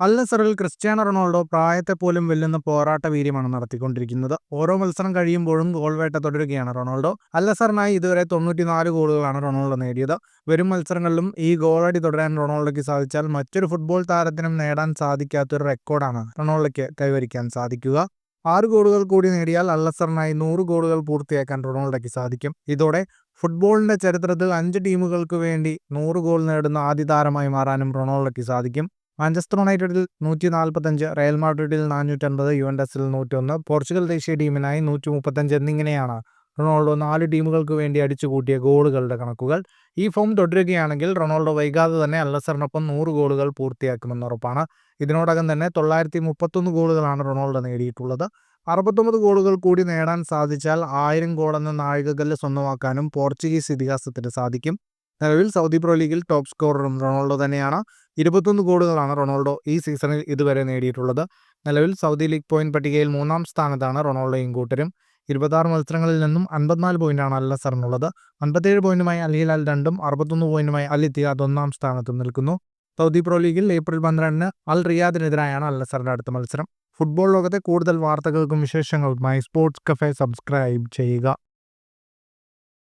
അൽ നസറിൽ Cristiano Ronaldo പ്രായത്തെ പോലും വെല്ലുന്ന പോരാട്ട വീര്യമാണ് നടത്തിക്കൊണ്ടിരിക്കുന്നത്. ഓരോ മത്സരം കഴിയുമ്പോഴും ഗോൾ വേട്ട തുടരുകയാണ് റൊണാൾഡോ. അൽ നസറിനായി ഇതുവരെ 94 ഗോളുകളാണ് റൊണാൾഡോ നേടിയത്. വരും മത്സരങ്ങളിലും ഈ ഗോളടി തുടരാൻ റൊണാൾഡോയ്ക്ക് സാധിച്ചാൽ മറ്റൊരു ഫുട്ബോൾ താരത്തിനും നേടാൻ സാധിക്കാത്തൊരു റെക്കോർഡാണ് റൊണാൾഡോയ്ക്ക് കൈവരിക്കാൻ സാധിക്കുക. 6 ഗോളുകൾ കൂടി നേടിയാൽ അൽ നസറിനായി 100 ഗോളുകൾ പൂർത്തിയാക്കാൻ റൊണാൾഡോയ്ക്ക് സാധിക്കും. ഇതോടെ ഫുട്ബോളിന്റെ ചരിത്രത്തിൽ 5 ടീമുകൾക്ക് വേണ്ടി 100 ഗോൾ നേടുന്ന ആദ്യ താരമായി മാറാനും റൊണാൾഡോയ്ക്ക് സാധിക്കും. മാഞ്ചസ്റ്റർ യുണൈറ്റഡിൽ 145, റയൽ മാഡ്രിഡിൽ 450, യുവന്റസിൽ 101, പോർച്ചുഗൽ ദേശീയ ടീമിനായി 135 എന്നിങ്ങനെയാണ് റൊണാൾഡോ 4 ടീമുകൾക്ക് വേണ്ടി അടിച്ചുകൂട്ടിയ ഗോളുകളുടെ കണക്കുകൾ. ഈ ഫോം തുടരുകയാണെങ്കിൽ റൊണാൾഡോ വൈകാതെ തന്നെ അൽ നസറിനൊപ്പം 100 ഗോളുകൾ പൂർത്തിയാക്കുമെന്ന് ഉറപ്പാണ്. ഇതിനോടകം തന്നെ 931 ഗോളുകളാണ് റൊണാൾഡോ നേടിയിട്ടുള്ളത്. 69 ഗോളുകൾ കൂടി നേടാൻ സാധിച്ചാൽ 1000 ഗോളെന്ന നാഴികക്കല്ല് സ്വന്തമാക്കാനും പോർച്ചുഗീസ് ഇതിഹാസത്തിന് സാധിക്കും. നിലവിൽ സൗദി പ്രോ ലീഗിൽ ടോപ്പ് സ്കോററും റൊണാൾഡോ തന്നെയാണ്. 21 ഗോളുകളാണ് റൊണാൾഡോ ഈ സീസണിൽ ഇതുവരെ നേടിയിട്ടുള്ളത്. നിലവിൽ സൗദി ലീഗ് പോയിന്റ് പട്ടികയിൽ 3-ാം സ്ഥാനത്താണ് റൊണാൾഡോയും കൂട്ടരും. 26 മത്സരങ്ങളിൽ നിന്നും 54 പോയിന്റാണ് അൽ നസറിനുള്ളത്. 57 പോയിന്റുമായി അൽ ഹിലാൽ 2-ഉം 61 പോയിന്റുമായി അൽ ഇത്തിഹാദ് 1-ാം സ്ഥാനത്തും നിൽക്കുന്നു. സൗദി പ്രോ ലീഗിൽ ഏപ്രിൽ 12-ന് അൽ റിയാദിനെതിരായാണ് അൽ നസറിന്റെ അടുത്ത മത്സരം. ഫുട്ബോൾ ലോകത്തെ കൂടുതൽ വാർത്തകൾക്കും വിശേഷങ്ങൾക്കുമായി സ്പോർട്സ് കഫേ സബ്സ്ക്രൈബ് ചെയ്യുക.